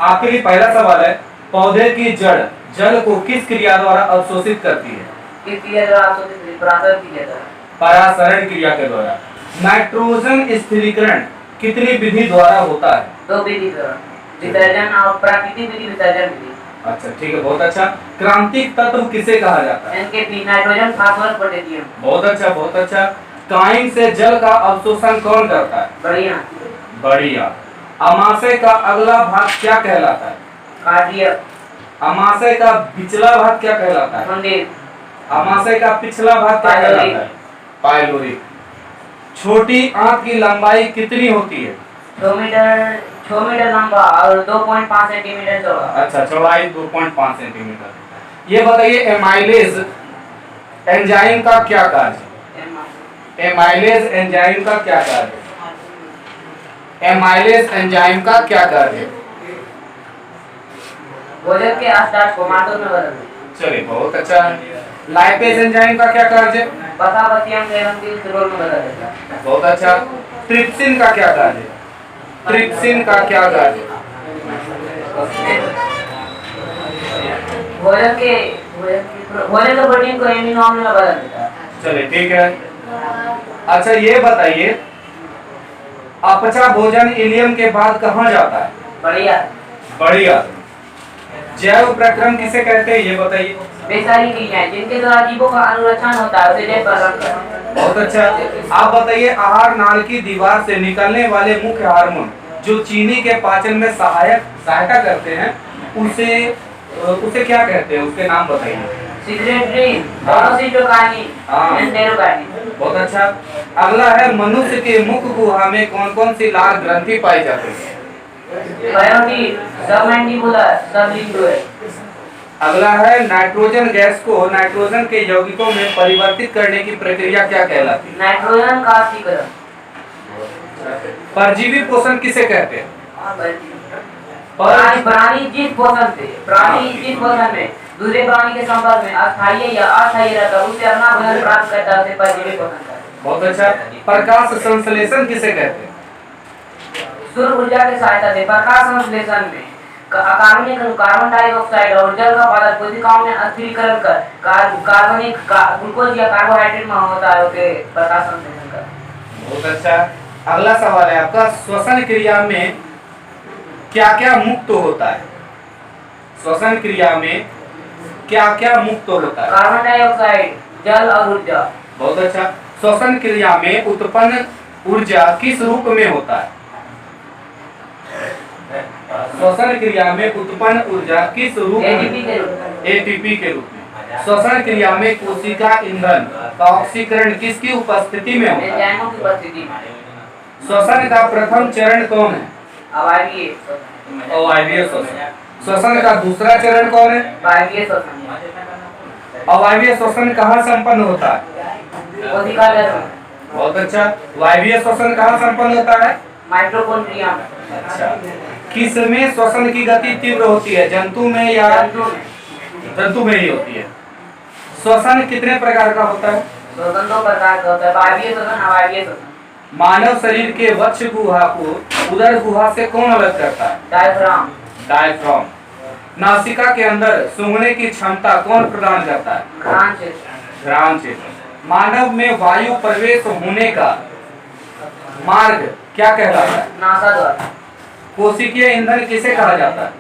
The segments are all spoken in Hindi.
आखिरी पहला सवाल है, पौधे की जड़ जल को किस क्रिया द्वारा अवशोषित करती है? किस क्रिया द्वारा अवशोषित? परासरण क्रिया द्वारा। परासरण क्रिया के द्वारा। नाइट्रोजन स्थिरीकरण कितनी विधि द्वारा होता है? 2 विधि द्वारा, विसर्जन और प्राकृतिक विधि, विसर्जन विधि। अच्छा ठीक है, बहुत अच्छा। क्रांतिक तत्व किसे कहा जाता है? NPK, nitrogen, phosphorus, potassium. बहुत अच्छा बहुत अच्छा। काइन से जल का अवशोषण कौन करता है? बढ़िया। बढ़िया। अमाशय का अगला भाग क्या कहलाता है? कार्डियक। अमाशय का पिछला भाग क्या कहलाता है? खंडित। अमाशय का पिछला भाग क्या कहलाता है? पाइलोरिक। छोटी आंत की लंबाई कितनी होती है? 6 मीटर लंबा और 2.5 सेंटीमीटर चौड़ा। अच्छा, चौड़ाई 2.5 सेंटीमीटर। ये बताइए, एमाइलेज एंजाइम का क्या कार्य है? एमाइलेज एंजाइम का क्या कार्य है? एमाइलेज एंजाइम का क्या कार्य है? भोजन के स्टार्च को मार्टोज में बदल दें। चलिए, बहुत अच्छा। लाइपेज एंजाइम का क्या कार्य है? बसा बसियम एवं ग्लिसरॉल में बदल देता है। बहुत अच्छा। ट्रिप्सिन का क्या कार्य है? ट्रिप्सिन का क्या कार्य है? भोजन के प्रोटीन को एमिनो अम्ल में बदल देता है। चलिए ठीक है। अच्छा ये बताइए, अपचा भोजन इलियम के बाद कहाँ जाता है? बढ़िया। बढ़िया। जैव प्रक्रम किसे कहते हैं, ये बताइए। वे सारी क्रियाएं जिनके द्वारा जीवों का अनुरक्षण होता है उसे जैव प्रक्रम। बहुत अच्छा। आप बताइए, आहार नाल की दीवार से निकलने वाले मुख्य हार्मोन जो चीनी के पाचन में सहायता करते हैं, उसे क्या कहते हैं? उसके नाम बताइए। सिक्रेटरी, मोनोसिटोकाइनिन, एंटेरोकाइनिन। बहुत अच्छा। अगला है, मनुष्य के मुख गुहा में कौन कौन सी लाल ग्रंथि पाई जाती है? बायोटिक, सबमैंडिबुलर, सबलिंगुअल। अगला है, नाइट्रोजन गैस को नाइट्रोजन के यौगिकों में परिवर्तित करने की प्रक्रिया क्या कहलाती है? नाइट्रोजन का ऑक्सीकरण। परजीवी पोषण किसे कहते हैं? प्राणी जिस पोषण में दूसरे प्राणी के संपर्क में अस्थायी या अस्थायी रहता है उसे अपना भोजन प्राप्त करता है, उसे परजीवी पोषण कहते हैं। बहुत अच्छा। प्रकाश संश्लेषण किसे कहते हैं? सूर्य ऊर्जा की सहायता से प्रकाश संश्लेषण में कार्बन डाइऑक्साइड और जल का पदार्थ कोशिकाओं में अस्थिरीकरण कर कार्बनिक ग्लूकोज या कार्बोहाइड्रेट में होता है, उसे प्रकाश संश्लेषण कहते हैं। बहुत अच्छा। अगला सवाल है आपका, श्वसन क्रिया में क्या क्या मुक्त होता है? श्वसन क्रिया में क्या क्या मुक्त होता है? कार्बन डाइऑक्साइड, जल और ऊर्जा। बहुत अच्छा। श्वसन क्रिया में उत्पन्न ऊर्जा किस रूप में होता है? श्वसन क्रिया में उत्पन्न ऊर्जा किस रूप में? एटीपी के रूप में। श्वसन क्रिया में कोशिका ईंधन का ऑक्सीकरण किसकी उपस्थिति में होता है? एंजाइमों की उपस्थिति में। श्वसन का प्रथम चरण कौन है? अवायवीय श्वसन। श्वसन का दूसरा चरण कौन है? वायवीय श्वसन। अवायवीय श्वसन कहाँ संपन्न होता है? कोशिका जल में। बहुत अच्छा। वायवीय श्वसन कहाँ संपन्न होता है? माइटोकॉन्ड्रिया में। अच्छा। किसमें श्वसन की गति तीव्र होती है, जंतु में या? जंतु में ही होती है। श्वसन कितने प्रकार का होता है? श्वसन 2 प्रकार का होता है, वायवीय श्वसन, अवायवीय श्वसन। मानव शरीर के वक्ष गुहा को उदर गुहा से कौन अलग करता है? डायफ्राम। डायफ्राम। नासिका के अंदर सूंघने की क्षमता कौन प्रदान करता है? घ्राण क्षेत्र। घ्राण क्षेत्र। मानव में वायु प्रवेश होने का मार्ग क्या कहलाता है? नासा द्वार। कोशिकीय ईंधन किसे कहा जाता है?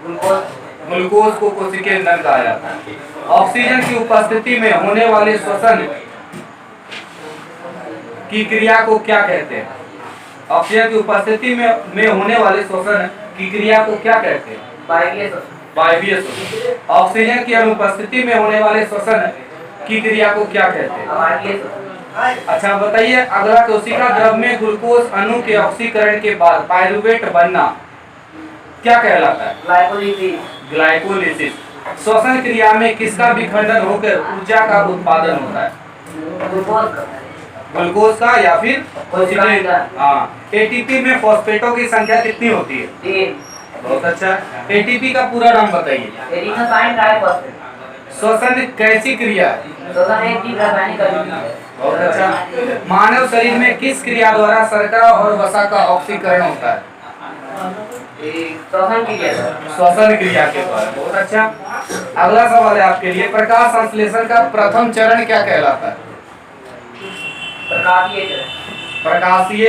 ग्लूकोज को कोशिकीय ईंधन कहा जाता है। ऑक्सीजन की उपस्थिति में होने वाले श्वसन की क्रिया को क्या कहते हैं? ऑक्सीजन की उपस्थिति में होने वाले श्वसन की क्रिया को क्या कहते हैं? वायवीय श्वसन। वायवीय श्वसन। ऑक्सीजन की अनुपस्थिति में होने वाले श्वसन की क्रिया को क्या कहते हैं? अवायवीय श्वसन। अच्छा बताइए, अगला, कोशिका द्रव में ग्लूकोज अणु के ऑक्सीकरण के बाद पाइरुवेट बनना क्या कहलाता है? ग्लाइकोलिसिस। ग्लाइकोलिसिस। श्वसन क्रिया में किसका विखंडन होकर ऊर्जा का उत्पादन होता है? ग्लूकोज का या फिर कोशिका? हाँ। एटीपी में फॉस्फेटों की संख्या कितनी होती है? 3। बहुत अच्छा। एटीपी का पूरा नाम बताइए। Adenosine triphosphate. श्वसन कैसी क्रिया है? श्वसन एक तीव्र रासायनिक अभिक्रिया है। बहुत अच्छा। मानव शरीर में किस क्रिया द्वारा शर्करा और वसा का ऑक्सीकरण होता है? श्वसन क्रिया। श्वसन क्रिया के द्वारा। बहुत अच्छा। अगला सवाल है आपके लिए, प्रकाश संश्लेषण का प्रथम चरण क्या कहलाता है? प्रकाशीय चरण। प्रकाशीय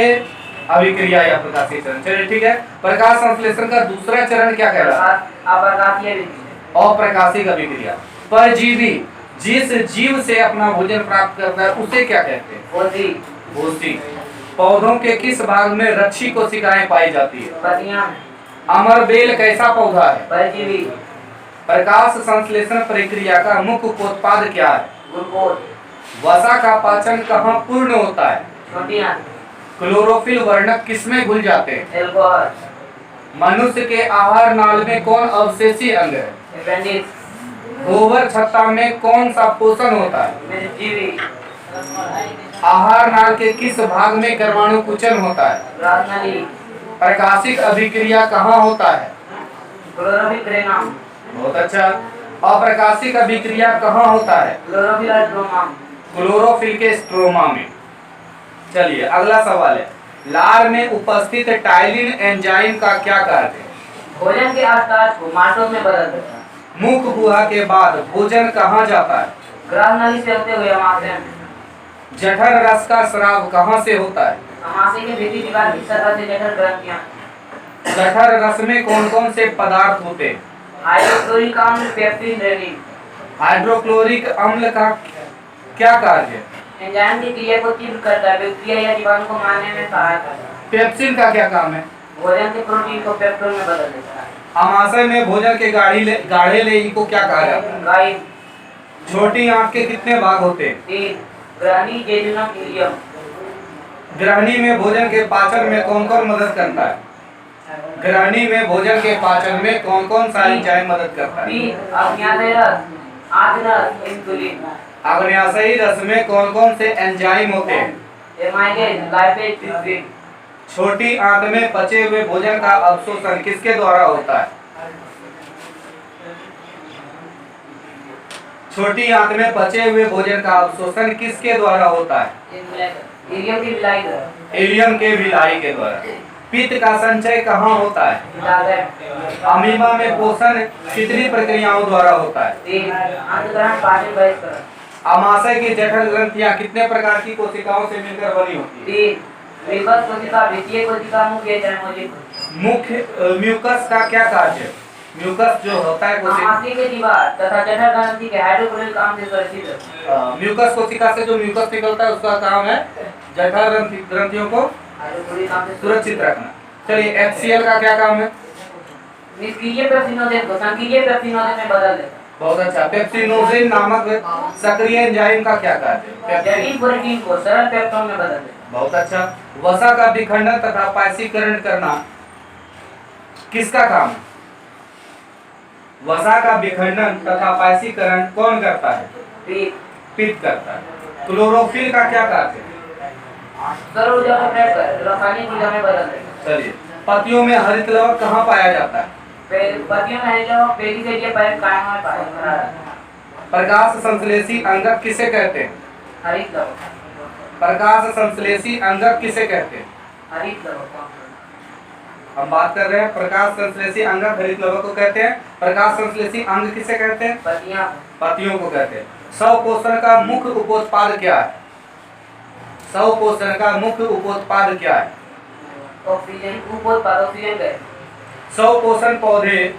अभिक्रिया या प्रकाशीय चरण। चलिए ठीक है। प्रकाश संश्लेषण का दूसरा चरण क्या कहलाता है? अप्रकाशीय अभिक्रिया। अप्रकाशिक अभिक्रिया। परजीवी जिस जीव से अपना भोजन प्राप्त करता है उसे क्या कहते हैं? कोशिका। कोशिका। पौधों के किस भाग में रक्षी कोशिकाएं पाई जाती है? पत्तियां में। अमरबेल कैसा पौधा है? परजीवी। प्रकाश संश्लेषण प्रक्रिया का मुख्य उत्पाद क्या है? ग्लूकोज। वसा का पाचन कहाँ पूर्ण होता है? छोटी आंत। क्लोरोफिल वर्णक किसमें घुल जाते हैं? एल्कोहल। मनुष्य के आहार नाल में कौन अवशेषी अंग है? अपेंडिक्स। गोबर छत्ता में कौन सा पोषण होता है? मेदजीवी। आहार नाल के किस भाग में गर्भाणु कुचन होता है? राजनली। प्रकाशिक अभिक्रिया कहाँ होता है? Chlorophyll granum. बहुत अच्छा। अप्रकाशिक अभिक्रिया कहाँ होता है? Chlorophyll stroma. क्लोरोफिल के स्ट्रोमा में। चलिए अगला सवाल है, लार में उपस्थित टाइलिन एंजाइम का क्या कार्य है? भोजन के स्टार्च को माल्टोज में बदल देता है। मुख गुहा के बाद भोजन कहाँ जाता है? ग्राहनली से होते हुए अमाशय में। जठर रस का स्राव कहाँ से होता है? अमाशय के भीतरी दीवार की सतह से जठर ग्रंथियां। जठर रस में कौन कौन से पदार्थ होते हैं? हाइड्रोक्लोरिक अम्ल, पेप्सिन, रेनिन। हाइड्रोक्लोरिक अम्ल का क्या कार्य है? एंजाइम की क्रिया को तीव्र करता है, बैक्टीरिया या जीवाणु को मारने में सहायता करता है। पेप्सिन का क्या काम है? भोजन के प्रोटीन को पेप्टोन में बदल देता है। अमाशय में भोजन के गाढ़े लेई को क्या कहा जाता है? गाइड। छोटी आंत के कितने भाग होते हैं? 3 ग्रहणी, जेजुनम, इलियम। ग्रहणी में भोजन के पाचन में कौन कौन मदद करता है? ग्रहणी में भोजन के पाचन में कौन कौन सा एंजाइम मदद करता है? अग्न्याशय रस, आंतरस, इंसुलिन। अग्न्याशयी रस में कौन कौन से एंजाइम होते हैं? Amylase, lipase, trypsin. छोटी आंत में पचे हुए भोजन का अवशोषण किसके द्वारा होता है? छोटी आंत में पचे हुए भोजन का अवशोषण किसके द्वारा होता है? इलियम की विलाई द्वारा। इलियम के विलाई के द्वारा। पित्त का संचय कहाँ होता है? पित्ताशय। अमीबा में पोषण कितनी प्रक्रियाओं द्वारा होता है? 3 अंतःकरण, पाचन, बहिष्करण। अमाशय की जठर ग्रंथियां कितने प्रकार की कोशिकाओं से मिलकर बनी होती है? 3 म्यूकस कोशिका, द्वितीय कोशिका, मुख्य जैमोजिक। मुख्य म्यूकस का क्या कार्य है? म्यूकस जो होता है कोशिका, अमाशय के दीवार तथा जठर ग्रंथि के हाइड्रोक्लोरिक अम्ल से सुरक्षित है। म्यूकस कोशिका से जो म्यूकस निकलता है उसका काम है जठर ग्रंथियों को हाइड्रोक्लोरिक अम्ल से सुरक्षित रखना। चलिए HCl का क्या काम है? निष्क्रिय पेप्सिनोजेन को सक्रिय पेप्सिनोजेन में बदल देता है। बहुत अच्छा। पेप्सिनोजेन नामक सक्रिय एंजाइम का क्या कार्य है? जटिल प्रोटीन को सरल पेप्टोन में बदल देता है। बहुत अच्छा। वसा का विखंडन तथा पाइसीकरण करना किसका काम है? वसा का विखंडन तथा पाइसीकरण कौन करता है? पित्त करता है। क्लोरोफिल का क्या कार्य है? सौर ऊर्जा को ट्रैप कर रासायनिक ऊर्जा में बदल देता है। चलिए, पत्तियों में हरित लवक कहाँ पाया जाता है? पत्तियों में हरित लवक पेरी से ये पैर कायम में पाया जाता है। प्रकाश संश्लेषी अंगक किसे कहते हैं? हरित लवक। प्रकाश संश्लेषी अंगक किसे कहते हैं? हरित लवक। हम बात कर रहे हैं प्रकाश संश्लेषी अंगक हरित लवक को कहते हैं। प्रकाश संश्लेषी अंग किसे कहते हैं? पत्तियां। पत्तियों को कहते हैं। स्वपोषण का मुख्य उपोत्पाद क्या है? स्वपोषण का मुख्य उपोत्पाद क्या है? ऑक्सीजन। उपोत्पाद ऑक्सीजन गैस। स्वपोषण पौधे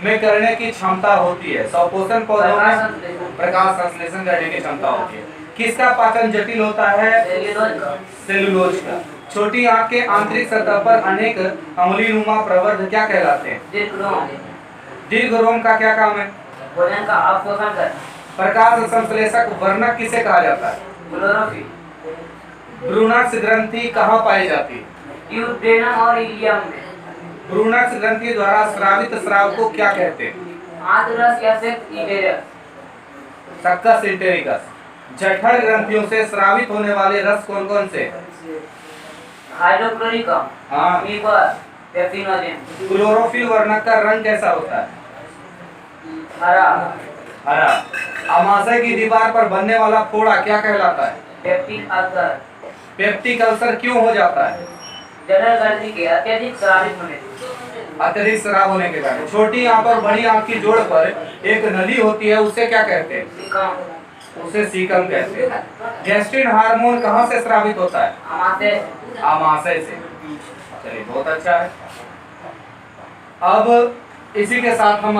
में करने की क्षमता होती है। स्वपोषण पौधों में प्रकाश संश्लेषण करने की क्षमता होती है। किसका पाचन जटिल होता है? सेलुलोज का। छोटी आंत के आंतरिक सतह पर अनेक अंगुलीनुमा प्रवर्ध क्या कहलाते हैं? दीर्घरोम का क्या काम है? भोजन का अवशोषण करना। प्रकाश संश्लेषक वर्णक किसे कहा जाता है? क्लोरोफिल। ब्रूनक्स ग्रंथि कहाँ पाई जाती है? ड्यूडेनम और इलियम में। ब्रूनक्स ग्रंथि द्वारा स्रावित स्राव को क्या कहते हैं? आंतरस या सेक्स इंटेरियस। सक्कस इंटेरिकस। जठर ग्रंथियों से स्रावित होने वाले रस कौन कौन से? हाइड्रोक्लोरिक अम्ल, हाँ। Mucus, pepsinogen. क्लोरोफिल वर्णक का रंग कैसा होता है? हरा। हरा। अमाशय की दीवार पर बनने वाला फोड़ा क्या कहलाता है? Peptic ulcer. पेप्टिक अल्सर क्यों हो जाता है? जठर ग्रंथि के अत्यधिक स्रावित होने से। अत्यधिक शराब होने के कारण। छोटी आंख और बड़ी आंख की जोड़ पर एक नली होती है, उसे क्या कहते हैं? उसे सीकम कहते हैं। गैस्ट्रिन हार्मोन कहाँ से स्रावित होता है? आमाशय से। चलिए बहुत अच्छा है। अब इसी के साथ हम